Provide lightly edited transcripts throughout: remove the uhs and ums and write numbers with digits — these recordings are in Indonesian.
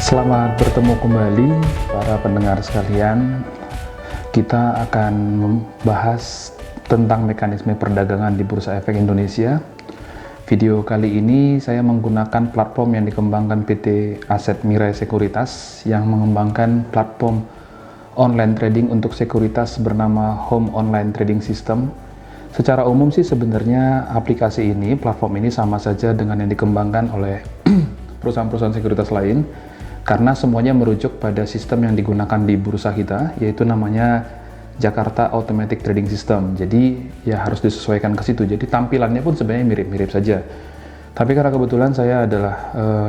Selamat bertemu kembali para pendengar sekalian. Kita akan membahas tentang mekanisme perdagangan di Bursa Efek Indonesia. Video kali ini saya menggunakan platform yang dikembangkan PT Aset Mirai Sekuritas yang mengembangkan platform online trading untuk sekuritas bernama Home Online Trading System. Secara umum sih sebenarnya aplikasi ini, platform ini sama saja dengan yang dikembangkan oleh perusahaan-perusahaan sekuritas lain, karena semuanya merujuk pada sistem yang digunakan di bursa kita, yaitu namanya Jakarta Automatic Trading System. Jadi ya harus disesuaikan ke situ. Jadi tampilannya pun sebenarnya mirip-mirip saja. Tapi karena kebetulan saya adalah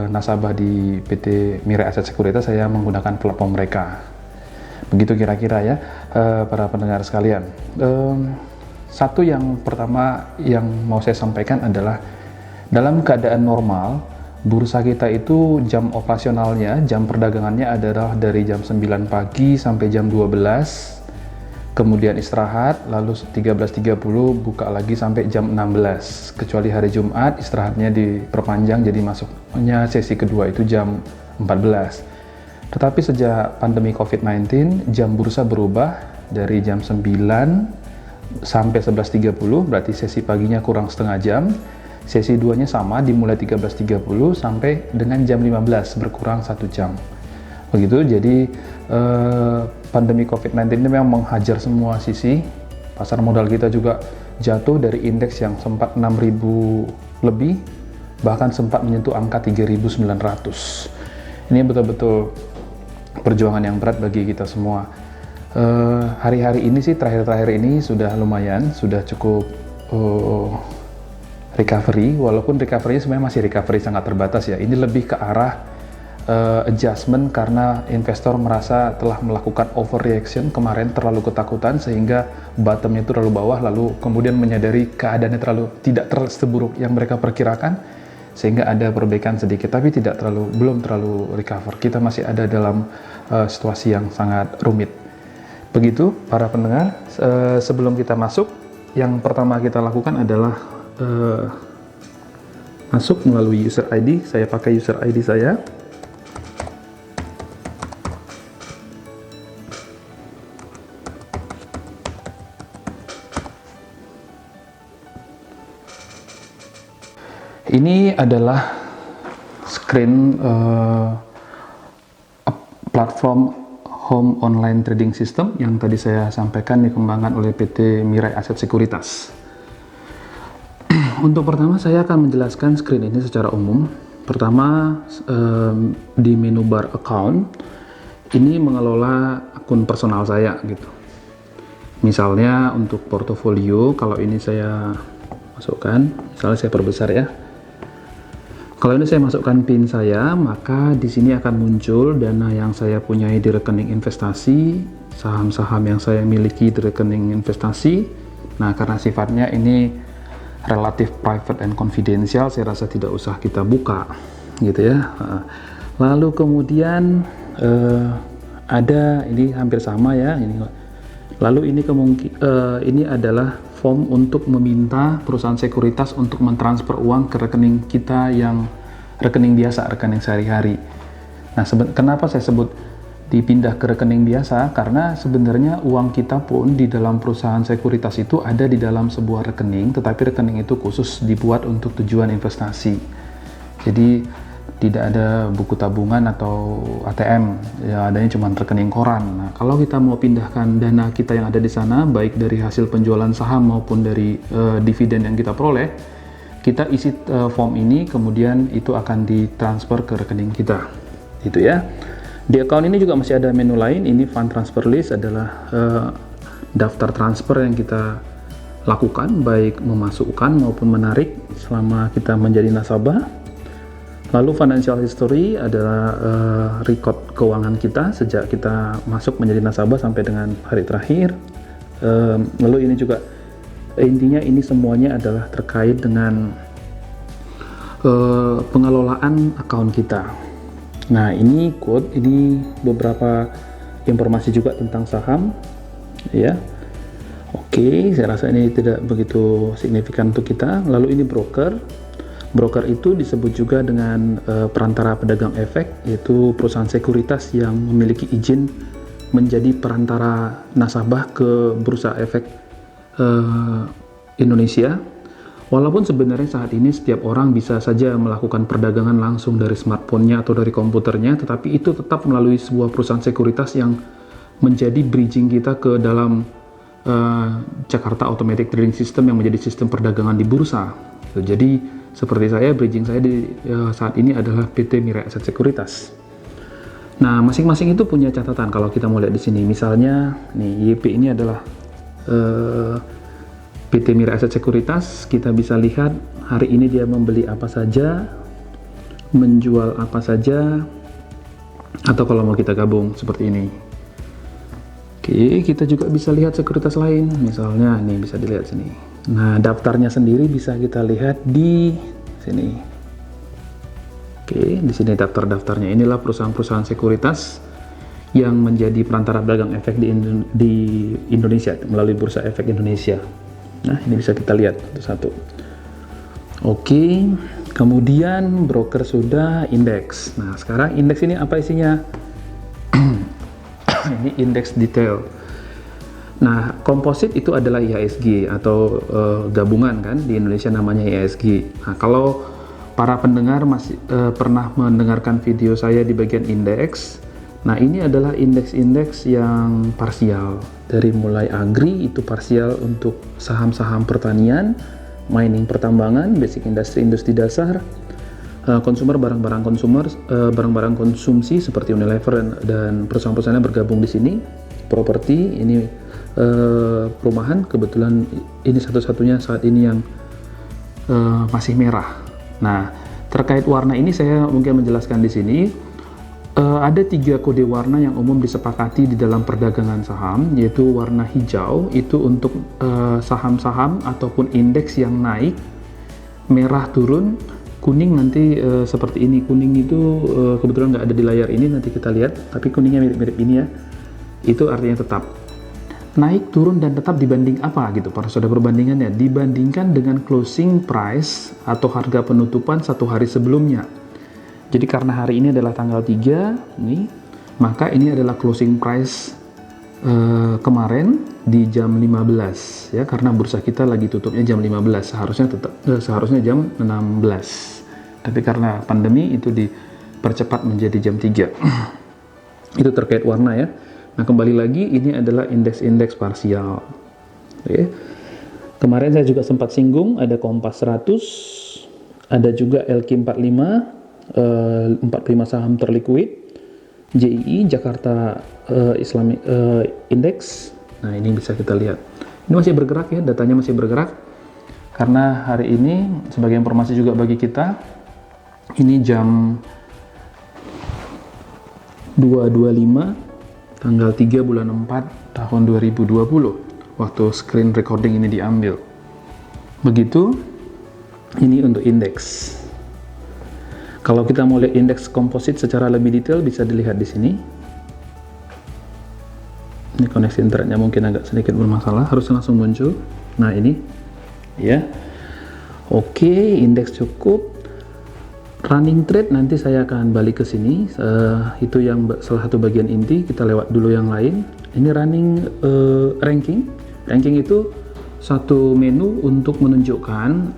nasabah di PT Mirai Aset Sekuritas, saya menggunakan platform mereka. Begitu kira-kira ya, para pendengar sekalian. Satu yang pertama yang mau saya sampaikan adalah dalam keadaan normal, bursa kita itu jam operasionalnya, jam perdagangannya adalah dari jam 9 pagi sampai jam 12, kemudian istirahat, lalu 13.30 buka lagi sampai jam 16, kecuali hari Jumat istirahatnya diperpanjang, jadi masuknya sesi kedua itu jam 14. Tetapi sejak pandemi COVID-19, jam bursa berubah dari jam 9 sampai 11.30, berarti sesi paginya kurang setengah jam. Sesi 2-nya sama, dimulai 13.30 sampai dengan jam 15, berkurang 1 jam. Begitu, jadi pandemi COVID-19 ini memang menghajar semua sisi. Pasar modal kita juga jatuh dari indeks yang sempat 6.000 lebih, bahkan sempat menyentuh angka 3.900. Ini betul-betul perjuangan yang berat bagi kita semua. Hari-hari ini sih, terakhir-terakhir ini sudah lumayan, sudah cukup recovery, walaupun recovery-nya sebenarnya masih recovery sangat terbatas ya. Ini lebih ke arah adjustment karena investor merasa telah melakukan overreaction kemarin, terlalu ketakutan sehingga bottomnya itu terlalu bawah, lalu kemudian menyadari keadaannya tidak terlalu seburuk yang mereka perkirakan, sehingga ada perbaikan sedikit, tapi belum terlalu recover. Kita masih ada dalam situasi yang sangat rumit. Begitu para pendengar, sebelum kita masuk, yang pertama kita lakukan adalah masuk melalui user ID. Saya pakai user ID saya. Ini adalah screen platform Home Online Trading System yang tadi saya sampaikan dikembangkan oleh PT Mirai Aset Sekuritas. Untuk pertama saya akan menjelaskan screen ini secara umum. Pertama, di menu bar account ini mengelola akun personal saya gitu. Misalnya untuk portofolio, kalau ini saya masukkan, misalnya saya perbesar ya. Kalau ini saya masukkan PIN saya, maka di sini akan muncul dana yang saya punyai di rekening investasi, saham-saham yang saya miliki di rekening investasi. Nah, karena sifatnya ini relatif private and confidential, saya rasa tidak usah kita buka, gitu ya. Lalu kemudian ada ini hampir sama ya. Lalu ini adalah form untuk meminta perusahaan sekuritas untuk mentransfer uang ke rekening kita yang rekening biasa, rekening sehari-hari. Nah, kenapa saya sebut dipindah ke rekening biasa? Karena sebenarnya uang kita pun di dalam perusahaan sekuritas itu ada di dalam sebuah rekening, tetapi rekening itu khusus dibuat untuk tujuan investasi. Jadi tidak ada buku tabungan atau ATM, ya adanya cuma rekening koran. Nah, kalau kita mau pindahkan dana kita yang ada di sana, baik dari hasil penjualan saham maupun dari dividen yang kita peroleh, kita isi form ini, kemudian itu akan ditransfer ke rekening kita, gitu ya. Di account ini juga masih ada menu lain. Ini fund transfer list adalah daftar transfer yang kita lakukan, baik memasukkan maupun menarik selama kita menjadi nasabah. Lalu financial history adalah record keuangan kita sejak kita masuk menjadi nasabah sampai dengan hari terakhir. Lalu ini juga intinya ini semuanya adalah terkait dengan pengelolaan account kita. Nah, ini beberapa informasi juga tentang saham ya. Oke, saya rasa ini tidak begitu signifikan untuk kita. Lalu ini broker. Broker itu disebut juga dengan perantara pedagang efek, yaitu perusahaan sekuritas yang memiliki izin menjadi perantara nasabah ke bursa efek Indonesia. Walaupun sebenarnya saat ini setiap orang bisa saja melakukan perdagangan langsung dari smartphone-nya atau dari komputernya, tetapi itu tetap melalui sebuah perusahaan sekuritas yang menjadi bridging kita ke dalam Jakarta Automatic Trading System yang menjadi sistem perdagangan di bursa. Jadi seperti saya, bridging saya saat ini adalah PT Mirae Aset Sekuritas. Nah, masing-masing itu punya catatan kalau kita mau lihat di sini. Misalnya, nih YP ini adalah PT Mirae Aset Sekuritas. Kita bisa lihat hari ini dia membeli apa saja, menjual apa saja, atau kalau mau kita gabung seperti ini. Oke, kita juga bisa lihat sekuritas lain. Misalnya, nih bisa dilihat sini. Nah, daftarnya sendiri bisa kita lihat di sini. Oke, di sini daftar-daftarnya. Inilah perusahaan-perusahaan sekuritas yang menjadi perantara pedagang efek di Indonesia melalui Bursa Efek Indonesia. Nah, ini bisa kita lihat satu-satu. Oke, kemudian broker sudah, indeks. Nah, sekarang indeks ini apa isinya? Ini indeks detail. Nah, komposit itu adalah IHSG atau gabungan kan, di Indonesia namanya IHSG. Nah, kalau para pendengar masih pernah mendengarkan video saya di bagian indeks, nah ini adalah indeks-indeks yang parsial. Dari mulai agri itu parsial untuk saham-saham pertanian, mining pertambangan, basic industri dasar, konsumer barang-barang konsumsi seperti Unilever dan perusahaan-perusahaan yang bergabung di sini, properti ini perumahan, kebetulan ini satu-satunya saat ini yang masih merah. Nah, terkait warna ini saya mungkin menjelaskan di sini. Ada 3 kode warna yang umum disepakati di dalam perdagangan saham, yaitu warna hijau itu untuk saham-saham ataupun indeks yang naik, merah turun, kuning nanti seperti ini. Kuning itu kebetulan nggak ada di layar ini, nanti kita lihat, tapi kuningnya mirip-mirip ini ya. Itu artinya tetap. Naik, turun, dan tetap dibanding apa gitu para saudara perbandingannya? Dibandingkan dengan closing price atau harga penutupan satu hari sebelumnya. Jadi karena hari ini adalah tanggal 3 nih, maka ini adalah closing price kemarin di jam 15 ya, karena bursa kita lagi tutupnya jam 15, seharusnya jam 16. Tapi karena pandemi itu dipercepat menjadi jam 3. Itu terkait warna ya. Nah, kembali lagi, ini adalah indeks-indeks parsial. Oke. Kemarin saya juga sempat singgung, ada Kompas 100, ada juga LQ45, 45 saham terliquid, JII, Jakarta Islamic Index. Nah, ini bisa kita lihat. Ini masih bergerak ya, datanya masih bergerak. Karena hari ini, sebagai informasi juga bagi kita, ini jam 2.25, tanggal 3 bulan 4 tahun 2020 waktu screen recording ini diambil. Begitu, ini untuk indeks. Kalau kita mau lihat indeks komposit secara lebih detail bisa dilihat di sini. Ini koneksi internetnya mungkin agak sedikit bermasalah, harus langsung muncul. Nah, ini ya. Oke, indeks cukup. Running trade nanti saya akan balik ke sini, itu yang salah satu bagian inti. Kita lewat dulu yang lain. Ini running ranking. Ranking itu satu menu untuk menunjukkan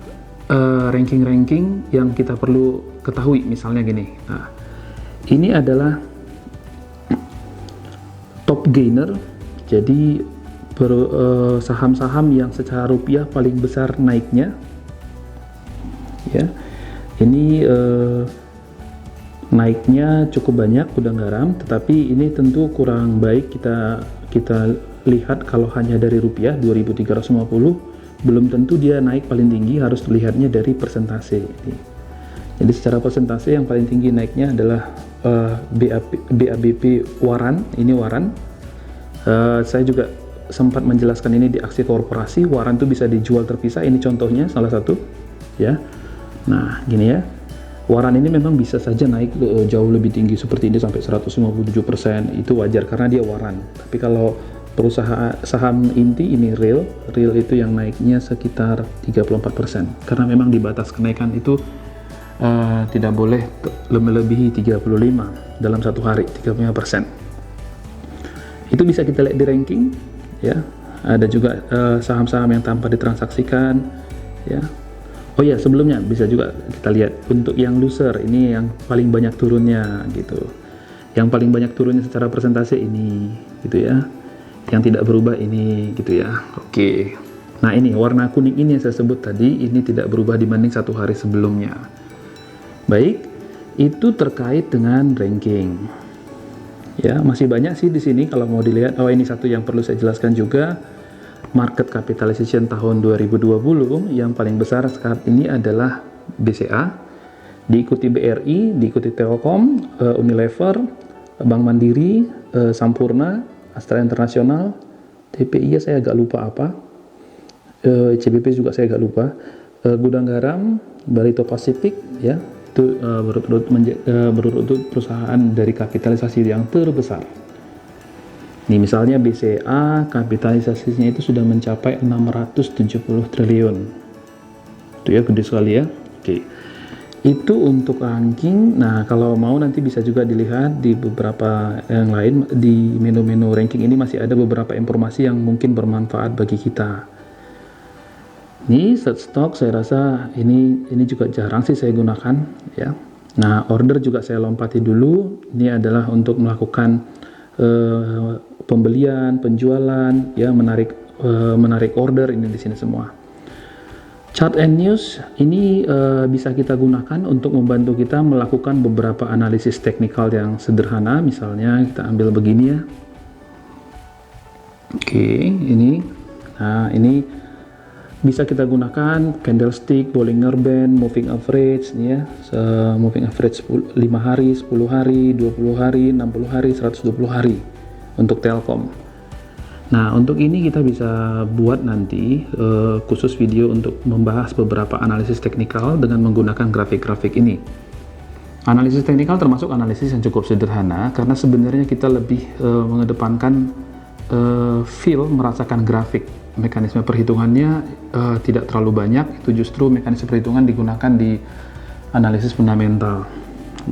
ranking-ranking yang kita perlu ketahui. Misalnya gini, nah ini adalah top gainer, jadi saham-saham yang secara rupiah paling besar naiknya ya. Ini naiknya cukup banyak gudang garam, tetapi ini tentu kurang baik kita lihat kalau hanya dari rupiah 2.350, belum tentu dia naik paling tinggi, harus dilihatnya dari persentase. Jadi secara persentase yang paling tinggi naiknya adalah BABP Waran, ini Waran. Saya juga sempat menjelaskan ini di aksi korporasi. Waran itu bisa dijual terpisah, ini contohnya salah satu ya. Nah, gini ya, waran ini memang bisa saja naik jauh lebih tinggi seperti ini sampai 157%, itu wajar karena dia waran. Tapi kalau perusahaan saham inti ini real itu yang naiknya sekitar 34%, karena memang di batas kenaikan itu tidak boleh melebihi 35 dalam satu hari, 35%. Itu bisa kita lihat di ranking, ya. Ada juga saham-saham yang tanpa ditransaksikan, ya. Oh ya, sebelumnya bisa juga kita lihat untuk yang loser, ini yang paling banyak turunnya gitu. Yang paling banyak turunnya secara persentase ini, gitu ya. Yang tidak berubah ini, gitu ya. Oke. Nah, ini warna kuning ini yang saya sebut tadi, ini tidak berubah dibanding satu hari sebelumnya. Baik, itu terkait dengan ranking. Ya, masih banyak sih di sini kalau mau dilihat. Oh, ini satu yang perlu saya jelaskan juga. Market capitalization tahun 2020 yang paling besar saat ini adalah BCA, diikuti BRI, diikuti Telkom, Unilever, Bank Mandiri, Sampurna, Astra International, TPI saya agak lupa apa, CBP juga saya agak lupa, Gudang Garam, Barito Pacific, ya itu berurut perusahaan dari kapitalisasi yang terbesar. Nih misalnya BCA kapitalisasinya itu sudah mencapai 670 triliun. Itu ya, gede sekali ya. Oke. Itu untuk ranking. Nah, kalau mau nanti bisa juga dilihat di beberapa yang lain, di menu-menu ranking ini masih ada beberapa informasi yang mungkin bermanfaat bagi kita. Ini set stock saya rasa ini juga jarang sih saya gunakan ya. Nah, order juga saya lompati dulu. Ini adalah untuk melakukan pembelian, penjualan, ya menarik order ini di sini semua. Chart and news ini bisa kita gunakan untuk membantu kita melakukan beberapa analisis teknikal yang sederhana. Misalnya kita ambil begini ya. Oke, ini. Nah, ini bisa kita gunakan candlestick, Bollinger Band, moving average nih ya. Moving average 5 hari, 10 hari, 20 hari, 60 hari, 120 hari untuk Telkom. Nah, untuk ini kita bisa buat nanti khusus video untuk membahas beberapa analisis teknikal dengan menggunakan grafik-grafik ini. Analisis teknikal termasuk analisis yang cukup sederhana karena sebenarnya kita lebih mengedepankan feel, merasakan grafik. Mekanisme perhitungannya tidak terlalu banyak, itu justru mekanisme perhitungan digunakan di analisis fundamental.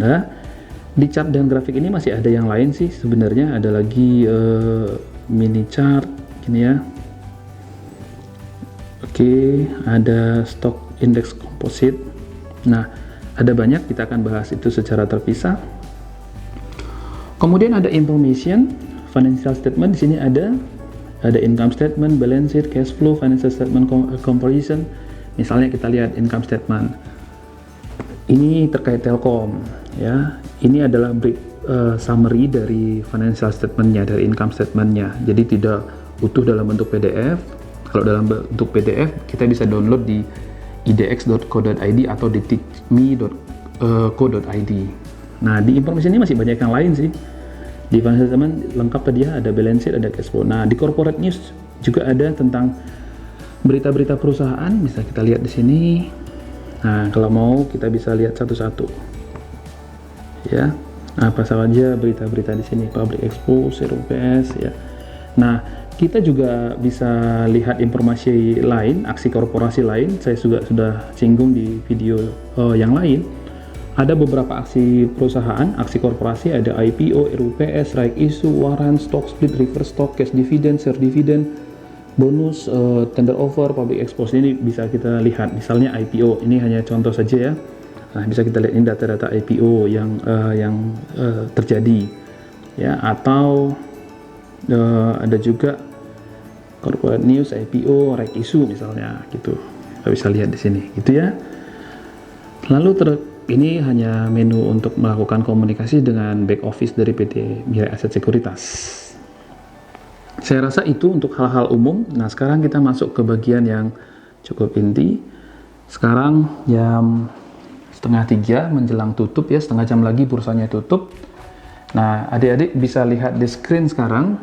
Nah, di chart dan grafik ini masih ada yang lain sih sebenarnya, ada lagi mini chart gini ya. Oke, ada stock index composite. Nah, ada banyak, kita akan bahas itu secara terpisah. Kemudian ada information, financial statement di sini ada income statement, balance sheet, cash flow, financial statement comparison. Misalnya kita lihat income statement. Ini terkait Telkom ya. Ini adalah summary dari financial statementnya, dari income statementnya. Jadi tidak utuh dalam bentuk PDF. Kalau dalam bentuk PDF kita bisa download di idx.co.id atau di teachme.co.id. Nah, di informasi ini masih banyak yang lain sih. Di financial statement lengkap tadi ya, ada balance sheet, ada cash flow. Nah, di corporate news juga ada tentang berita-berita perusahaan, bisa kita lihat di sini. Nah, kalau mau kita bisa lihat satu-satu. Ya. Apa saja berita-berita di sini, Public Expo, RUPS ya. Nah, kita juga bisa lihat informasi lain, aksi korporasi lain. Saya juga sudah singgung di video yang lain. Ada beberapa aksi perusahaan, aksi korporasi, ada IPO, RUPS, right issue, warrant, stock split, reverse stock, cash dividend, share dividend, bonus, tender offer, public expose. Ini bisa kita lihat. Misalnya IPO, ini hanya contoh saja ya. Nah, bisa kita lihat ini data-data IPO yang terjadi, ya. Atau ada juga corporate news, IPO, right issue misalnya, gitu. Kita bisa lihat di sini, gitu ya. Lalu ini hanya menu untuk melakukan komunikasi dengan back office dari PT Mirai Aset Sekuritas. Saya rasa itu untuk hal-hal umum. Nah, sekarang kita masuk ke bagian yang cukup inti. Sekarang jam 2:30 menjelang tutup ya, setengah jam lagi bursanya tutup. Nah, adik-adik bisa lihat di screen sekarang.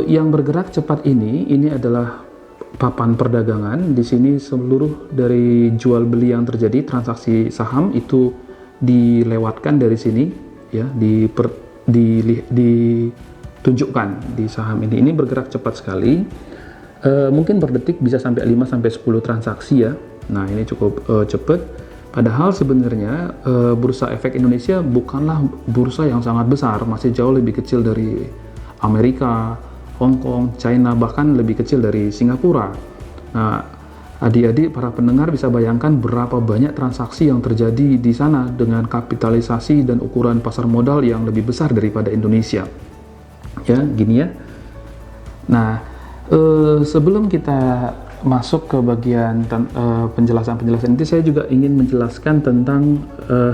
Yang bergerak cepat ini adalah papan perdagangan. Di sini seluruh dari jual beli yang terjadi, transaksi saham itu dilewatkan dari sini ya, ditunjukkan di saham ini. Ini bergerak cepat sekali. Mungkin per detik bisa sampai 5 sampai 10 transaksi ya. Nah, ini cukup cepat. Padahal sebenarnya Bursa Efek Indonesia bukanlah bursa yang sangat besar, masih jauh lebih kecil dari Amerika, Hong Kong, China, bahkan lebih kecil dari Singapura. Nah, adik-adik para pendengar bisa bayangkan berapa banyak transaksi yang terjadi di sana dengan kapitalisasi dan ukuran pasar modal yang lebih besar daripada Indonesia. Ya, gini ya. Nah, sebelum kita masuk ke bagian penjelasan-penjelasan ini, saya juga ingin menjelaskan tentang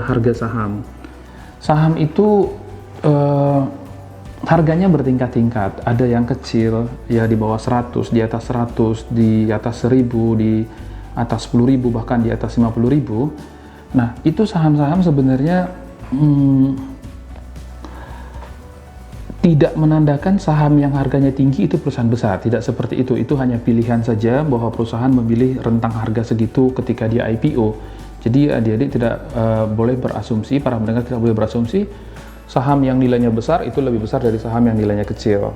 harga saham. Saham itu harganya bertingkat-tingkat. Ada yang kecil, ya di bawah 100, di atas 100, di atas 1000, di atas 10.000, bahkan di atas 50.000. Nah, itu saham-saham sebenarnya tidak menandakan saham yang harganya tinggi itu perusahaan besar. Tidak seperti itu. Itu hanya pilihan saja bahwa perusahaan memilih rentang harga segitu ketika dia IPO. Jadi adik-adik tidak boleh berasumsi, para pendengar tidak boleh berasumsi saham yang nilainya besar itu lebih besar dari saham yang nilainya kecil.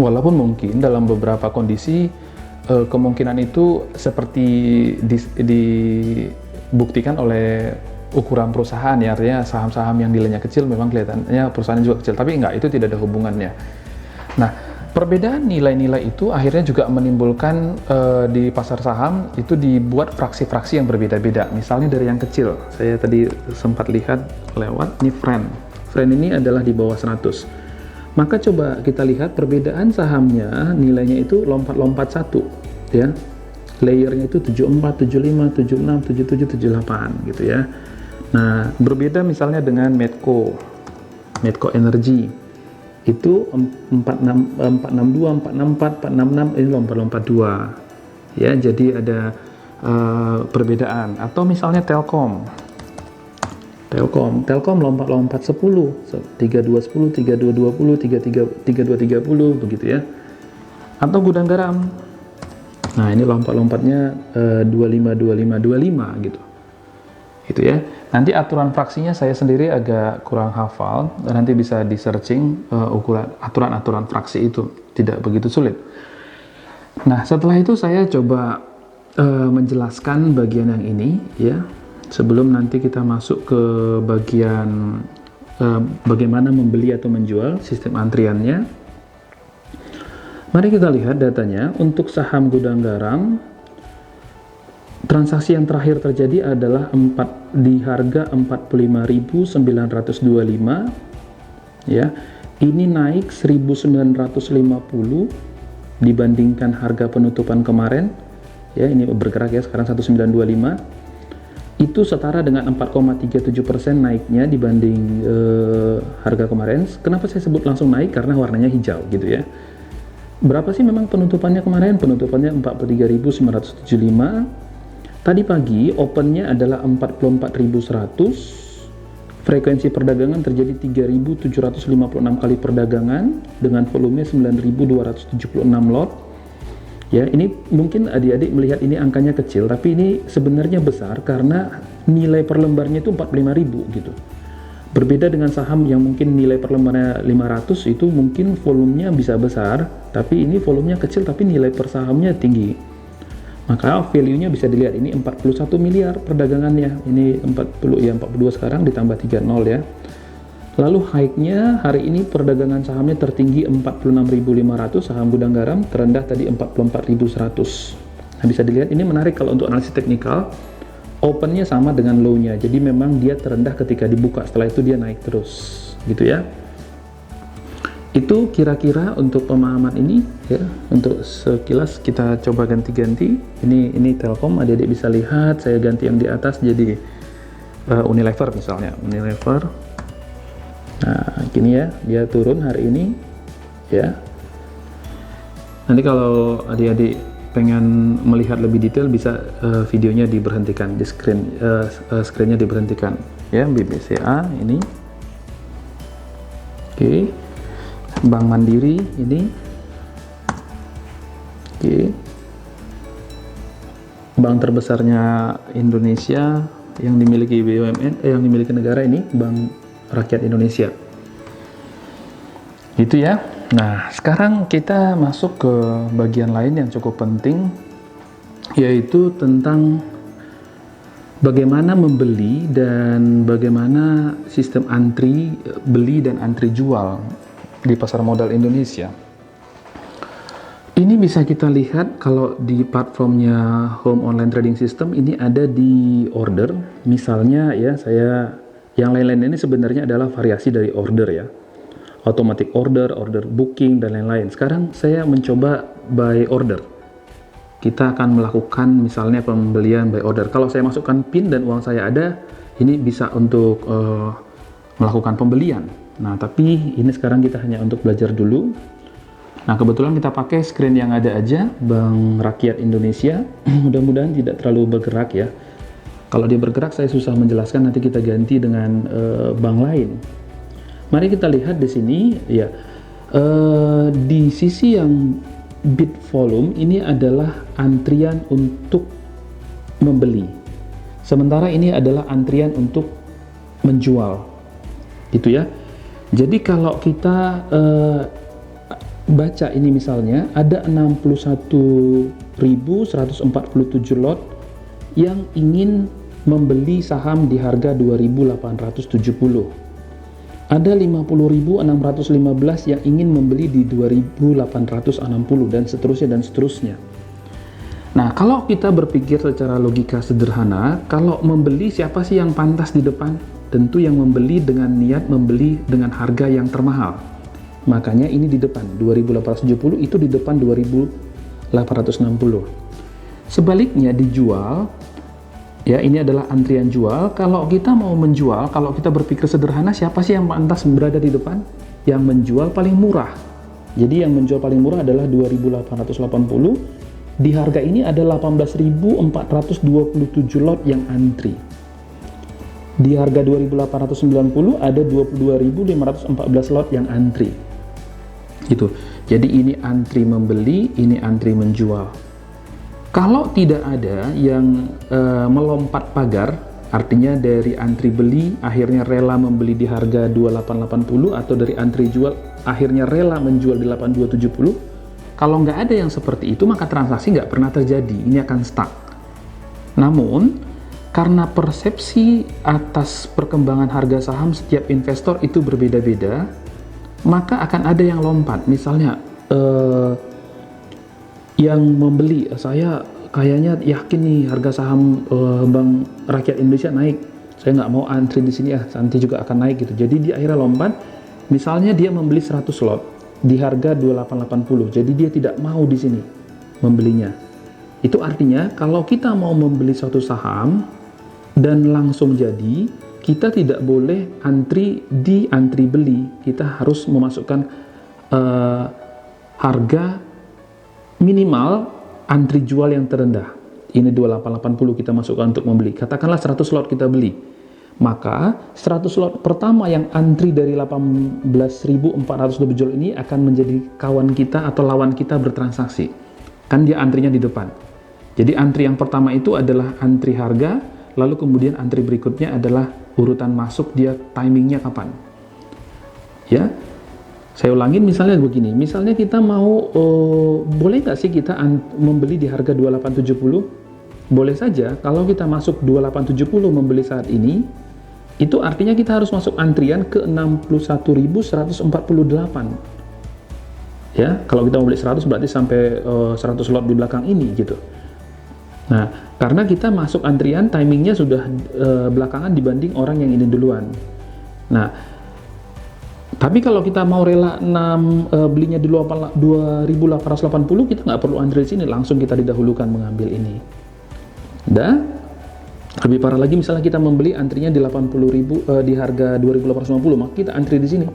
Walaupun mungkin dalam beberapa kondisi kemungkinan itu seperti dibuktikan oleh ukuran perusahaan, ya, artinya saham-saham yang nilainya kecil memang kelihatannya perusahaannya juga kecil, tapi enggak, itu tidak ada hubungannya. Nah, perbedaan nilai-nilai itu akhirnya juga menimbulkan di pasar saham itu dibuat fraksi-fraksi yang berbeda-beda. Misalnya dari yang kecil, saya tadi sempat lihat lewat, ini Friend ini adalah di bawah 100. Maka coba kita lihat perbedaan sahamnya, nilainya itu lompat-lompat satu, ya. Layernya itu 74, 75, 76, 77, 78 gitu ya. Nah, berbeda misalnya dengan Medco Energy, itu 462, 464, 466, ini lompat-lompat 2. Ya, jadi ada perbedaan. Atau misalnya Telkom lompat-lompat 10, 3210, 3220, 3230 begitu ya. Atau Gudang Garam. Nah, ini lompat-lompatnya 25, 25, 25 gitu. Gitu ya. Nanti aturan fraksinya saya sendiri agak kurang hafal, nanti bisa di searching ukuran aturan-aturan fraksi itu, tidak begitu sulit. Nah, setelah itu saya coba menjelaskan bagian yang ini ya, sebelum nanti kita masuk ke bagian bagaimana membeli atau menjual, sistem antriannya. Mari kita lihat datanya. Untuk saham Gudang Garam, transaksi yang terakhir terjadi adalah di harga 45.925 ya. Ini naik 1.950 dibandingkan harga penutupan kemarin ya, ini bergerak ya sekarang 1925. Itu setara dengan 4,37% naiknya dibanding harga kemarin. Kenapa saya sebut langsung naik? Karena warnanya hijau gitu ya. Berapa sih memang penutupannya kemarin? Penutupannya 43.975. Tadi pagi opennya adalah 44.100, frekuensi perdagangan terjadi 3.756 kali perdagangan dengan volume 9.276 lot. Ya, ini mungkin adik-adik melihat ini angkanya kecil, tapi ini sebenarnya besar karena nilai per lembarnya itu 45.000 gitu. Berbeda dengan saham yang mungkin nilai per lembarnya 500, itu mungkin volumenya bisa besar, tapi ini volumenya kecil tapi nilai per sahamnya tinggi. Maka value-nya bisa dilihat, ini 41 miliar perdagangannya, ini 42 sekarang ditambah 30 ya. Lalu high-nya hari ini perdagangan sahamnya tertinggi 46.500 saham Gudang Garam, terendah tadi 44.100. Nah, bisa dilihat ini menarik kalau untuk analisis teknikal, open-nya sama dengan low-nya, jadi memang dia terendah ketika dibuka, setelah itu dia naik terus gitu ya. Itu kira-kira untuk pemahaman ini ya. Untuk sekilas kita coba ganti-ganti. Ini Telkom, adik-adik bisa lihat saya ganti yang di atas jadi Unilever misalnya, Unilever. Nah, gini ya, dia turun hari ini ya. Nanti kalau adik-adik pengen melihat lebih detail bisa videonya diberhentikan di screen-nya diberhentikan ya. BBCA ini. Oke. Bank Mandiri ini, oke. Bank terbesarnya Indonesia yang dimiliki BUMN, yang dimiliki negara ini Bank Rakyat Indonesia. Itu ya. Nah, sekarang kita masuk ke bagian lain yang cukup penting, yaitu tentang bagaimana membeli dan bagaimana sistem antri beli dan antri jual di pasar modal Indonesia. Ini bisa kita lihat kalau di platformnya Home Online Trading System ini ada di order. Misalnya ya, yang lain-lain ini sebenarnya adalah variasi dari order ya. Automatic order, order booking, dan lain-lain. Sekarang saya mencoba by order. Kita akan melakukan misalnya pembelian by order. Kalau saya masukkan PIN dan uang saya ada, ini bisa untuk melakukan pembelian. Nah, tapi ini sekarang kita hanya untuk belajar dulu. Nah, kebetulan kita pakai screen yang ada aja, Bank Rakyat Indonesia. Mudah-mudahan tidak terlalu bergerak ya. Kalau dia bergerak, saya susah menjelaskan, nanti kita ganti dengan bank lain. Mari kita lihat di sini ya, di sisi yang bid volume ini adalah antrian untuk membeli, sementara ini adalah antrian untuk menjual, gitu ya. Jadi kalau kita baca ini misalnya ada 61.147 lot yang ingin membeli saham di harga 2.870. Ada 50.615 yang ingin membeli di 2.860 dan seterusnya. Nah, kalau kita berpikir secara logika sederhana, kalau membeli siapa sih yang pantas di depan? Tentu yang membeli dengan niat membeli dengan harga yang termahal. Makanya ini di depan 2.870, itu di depan 2.860. Sebaliknya dijual, ya, ini adalah antrian jual. Kalau kita mau menjual, kalau kita berpikir sederhana, siapa sih yang pantas berada di depan? Yang menjual paling murah. Jadi yang menjual paling murah adalah 2.880. Di harga ini ada 18.427 lot yang antri. Di harga 2.890 ada 22.514 lot yang antri. Gitu. Jadi ini antri membeli, ini antri menjual. Kalau tidak ada yang melompat pagar, artinya dari antri beli akhirnya rela membeli di harga 2880, atau dari antri jual akhirnya rela menjual di 8270, kalau nggak ada yang seperti itu, maka transaksi nggak pernah terjadi, ini akan stuck. Namun, karena persepsi atas perkembangan harga saham setiap investor itu berbeda-beda, maka akan ada yang lompat. Misalnya, yang membeli, saya kayaknya yakin nih harga saham Bank Rakyat Indonesia naik, saya nggak mau antri di sini ya, nanti juga akan naik gitu. Jadi dia akhirnya lompat, misalnya dia membeli 100 lot di harga 2880, jadi dia tidak mau di sini membelinya. Itu artinya kalau kita mau membeli suatu saham dan langsung jadi, kita tidak boleh antri di antri beli, kita harus memasukkan harga minimal antri jual yang terendah. Ini 2880 kita masukkan untuk membeli. Katakanlah 100 lot kita beli. Maka 100 lot pertama yang antri dari 18.427 ini akan menjadi kawan kita atau lawan kita bertransaksi. Kan dia antrinya di depan. Jadi antri yang pertama itu adalah antri harga, lalu kemudian antri berikutnya adalah urutan masuk, dia timingnya kapan. Ya. Saya ulangin, misalnya begini, misalnya kita mau, boleh nggak sih kita membeli di harga 2870? Boleh saja, kalau kita masuk 2870 membeli saat ini, itu artinya kita harus masuk antrian ke 61.148. Ya, kalau kita mau beli 100 berarti sampai 100 lot di belakang ini gitu. Nah, karena kita masuk antrian, timingnya sudah belakangan dibanding orang yang ini duluan. Nah, tapi kalau kita mau rela belinya di 2.880, kita nggak perlu antri di sini, langsung kita didahulukan mengambil ini. Dan lebih parah lagi, misalnya kita membeli antrinya di 80.000 di harga 2.850, maka kita antri di sini.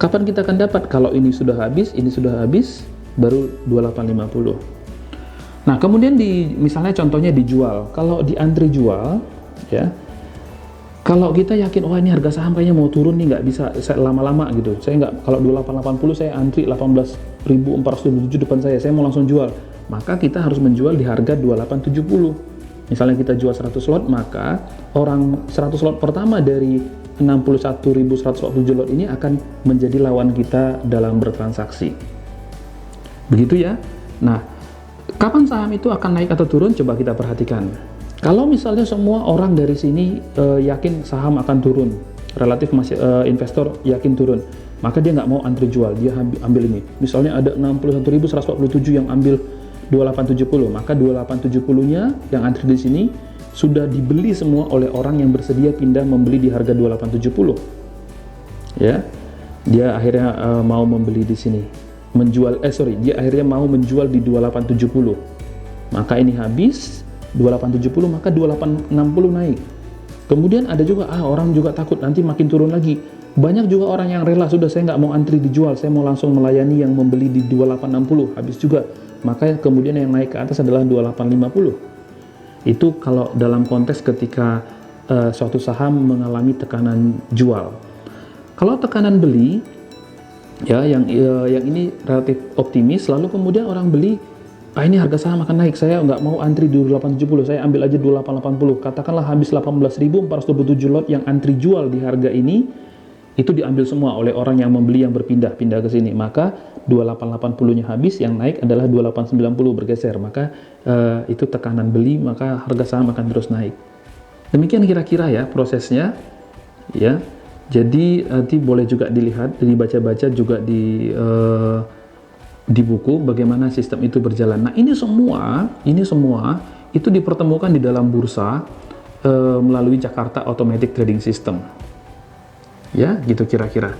Kapan kita akan dapat? Kalau ini sudah habis, baru 2850. Nah, kemudian misalnya contohnya dijual. Kalau di antri jual, ya. Kalau kita yakin, oh ini harga saham kayaknya mau turun nih, nggak bisa lama-lama gitu. Saya nggak, kalau 2880 saya antri 18.407 depan saya mau langsung jual. Maka kita harus menjual di harga 2870. Misalnya kita jual 100 lot, maka orang 100 lot pertama dari 61.147 lot ini akan menjadi lawan kita dalam bertransaksi. Begitu ya. Nah, kapan saham itu akan naik atau turun? Coba kita perhatikan. Kalau misalnya semua orang dari sini yakin saham akan turun, relatif masih investor yakin turun, maka dia nggak mau antri jual, dia ambil ini. Misalnya ada 61.147 yang ambil 2870, maka 2870-nya yang antri di sini sudah dibeli semua oleh orang yang bersedia pindah membeli di harga 2870. Ya, dia akhirnya mau membeli di sini, dia akhirnya mau menjual di 2870. Maka ini habis 2870, maka 2860 naik. Kemudian ada juga orang juga takut nanti makin turun lagi. Banyak juga orang yang rela, sudah saya nggak mau antri dijual, saya mau langsung melayani yang membeli di 2860, habis juga. Maka kemudian yang naik ke atas adalah 2850. Itu kalau dalam konteks ketika suatu saham mengalami tekanan jual. Kalau tekanan beli, ya yang ini relatif optimis, lalu kemudian orang beli, ini harga saham akan naik, saya nggak mau antri di 2870, saya ambil aja 2880. Katakanlah habis 18.427 lot yang antri jual di harga ini, itu diambil semua oleh orang yang membeli yang pindah ke sini, maka 2880-nya habis, yang naik adalah 2890 bergeser, maka itu tekanan beli, maka harga saham akan terus naik. Demikian kira-kira ya prosesnya, ya. Jadi nanti boleh juga dilihat, dibaca-baca juga di buku bagaimana sistem itu berjalan. Nah, ini semua itu dipertemukan di dalam bursa melalui Jakarta Automatic Trading System. Ya, gitu kira-kira.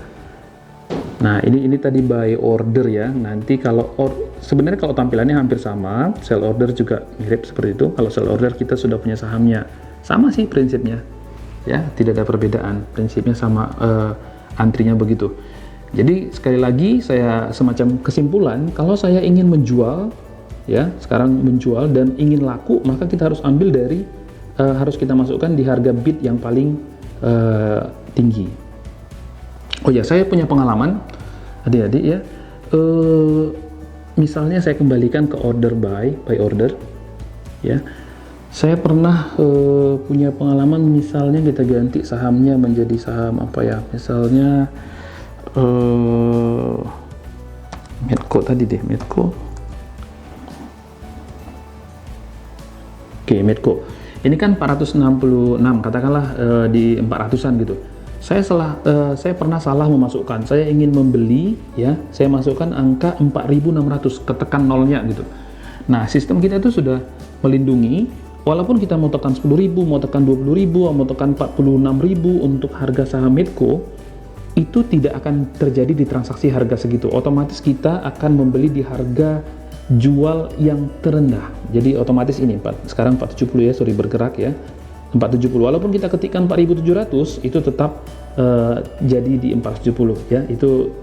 Nah, ini tadi buy order ya. Nanti kalau sebenarnya kalau tampilannya hampir sama, sell order juga mirip seperti itu. Kalau sell order kita sudah punya sahamnya. Sama sih prinsipnya. Ya, tidak ada perbedaan. Prinsipnya sama, antrinya begitu. Jadi sekali lagi saya semacam kesimpulan, kalau saya ingin menjual, ya, sekarang menjual dan ingin laku, maka kita harus ambil dari harus kita masukkan di harga bid yang paling tinggi. Oh ya, saya punya pengalaman, adik-adik ya. Misalnya saya kembalikan ke order buy order, ya. Saya pernah punya pengalaman, misalnya kita ganti sahamnya menjadi saham apa ya? Misalnya Medco tadi deh, Medco. Oke, Medco. Ini kan 466, katakanlah di 400-an gitu. Saya pernah salah memasukkan. Saya ingin membeli, ya, saya masukkan angka 4.600, ketekan nolnya gitu. Nah, sistem kita itu sudah melindungi, walaupun kita mau tekan 10.000, mau tekan 20.000, mau tekan 46.000 untuk harga saham Medco, itu tidak akan terjadi di transaksi harga segitu. Otomatis kita akan membeli di harga jual yang terendah. Jadi otomatis ini sekarang 470 ya, sorry bergerak ya. 470, walaupun kita ketikkan 4.700, itu tetap jadi di 470 ya. Itu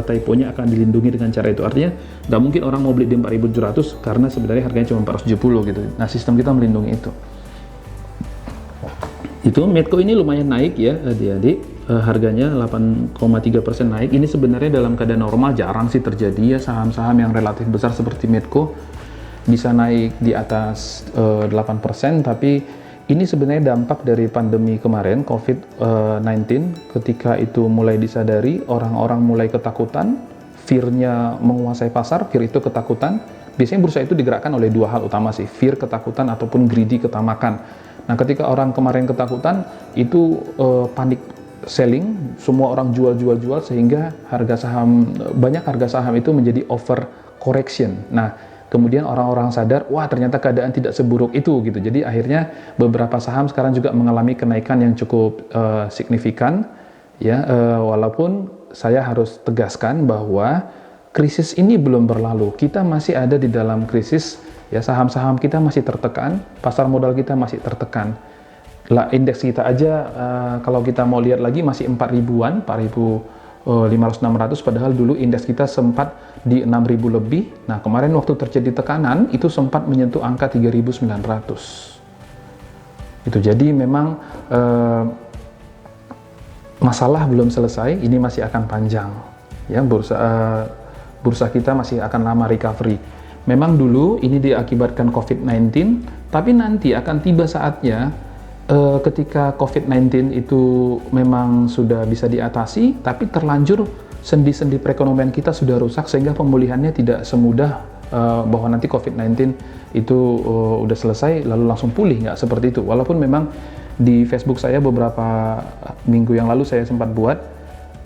typonya akan dilindungi dengan cara itu. Artinya nggak mungkin orang mau beli di 4.700 karena sebenarnya harganya cuma 470 gitu. Nah, sistem kita melindungi itu. Itu Medco ini lumayan naik ya adik-adik, harganya 8,3% naik. Ini sebenarnya dalam keadaan normal jarang sih terjadi ya, saham-saham yang relatif besar seperti Medco bisa naik di atas 8%, tapi ini sebenarnya dampak dari pandemi kemarin, COVID-19, ketika itu mulai disadari, orang-orang mulai ketakutan, fear-nya menguasai pasar, fear itu ketakutan. Biasanya bursa itu digerakkan oleh dua hal utama sih, fear ketakutan ataupun greedy ketamakan. Nah, ketika orang kemarin ketakutan, itu panik selling, semua orang jual, sehingga banyak harga saham itu menjadi over correction. Nah, kemudian orang-orang sadar, wah ternyata keadaan tidak seburuk itu gitu. Jadi akhirnya beberapa saham sekarang juga mengalami kenaikan yang cukup signifikan ya. Walaupun saya harus tegaskan bahwa krisis ini belum berlalu. Kita masih ada di dalam krisis ya, saham-saham kita masih tertekan, pasar modal kita masih tertekan. Lah, indeks kita aja kalau kita mau lihat lagi masih 4.000-an, 4.500-600, padahal dulu indeks kita sempat di 6.000 lebih. Nah, kemarin waktu terjadi tekanan itu sempat menyentuh angka 3.900. Itu jadi memang masalah belum selesai, ini masih akan panjang. Ya, bursa kita masih akan lama recovery. Memang dulu ini diakibatkan COVID-19, tapi nanti akan tiba saatnya ketika COVID-19 itu memang sudah bisa diatasi, tapi terlanjur sendi-sendi perekonomian kita sudah rusak sehingga pemulihannya tidak semudah bahwa nanti COVID-19 itu udah selesai lalu langsung pulih, nggak seperti itu. Walaupun memang di Facebook saya beberapa minggu yang lalu saya sempat buat,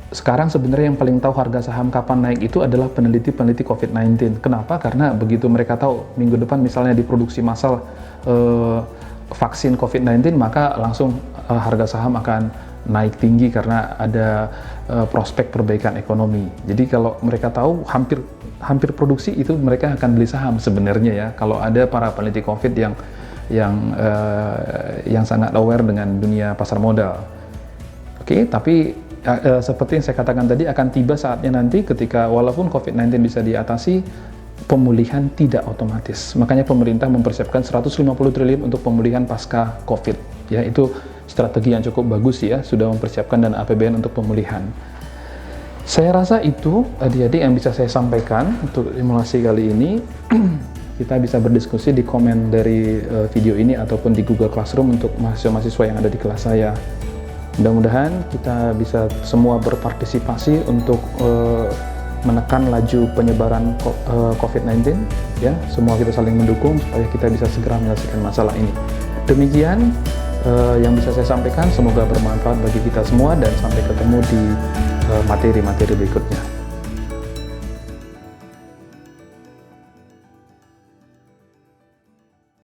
sekarang sebenarnya yang paling tahu harga saham kapan naik itu adalah peneliti-peneliti COVID-19. Kenapa? Karena begitu mereka tahu minggu depan misalnya diproduksi massal vaksin COVID-19, maka langsung harga saham akan naik tinggi karena ada prospek perbaikan ekonomi. Jadi kalau mereka tahu hampir produksi itu mereka akan beli saham sebenarnya ya. Kalau ada para peneliti COVID yang sangat aware dengan dunia pasar modal. Oke, tapi seperti yang saya katakan tadi, akan tiba saatnya nanti ketika walaupun COVID-19 bisa diatasi, pemulihan tidak otomatis. Makanya pemerintah mempersiapkan 150 triliun untuk pemulihan pasca COVID. Ya, itu strategi yang cukup bagus ya, sudah mempersiapkan dana APBN untuk pemulihan. Saya rasa itu adik-adik yang bisa saya sampaikan untuk simulasi kali ini. Kita bisa berdiskusi di komen dari video ini ataupun di Google Classroom untuk mahasiswa-mahasiswa yang ada di kelas saya. Mudah-mudahan kita bisa semua berpartisipasi untuk menekan laju penyebaran COVID-19. Ya, semua kita saling mendukung supaya kita bisa segera menyelesaikan masalah ini. Demikian yang bisa saya sampaikan, semoga bermanfaat bagi kita semua dan sampai ketemu di materi-materi berikutnya.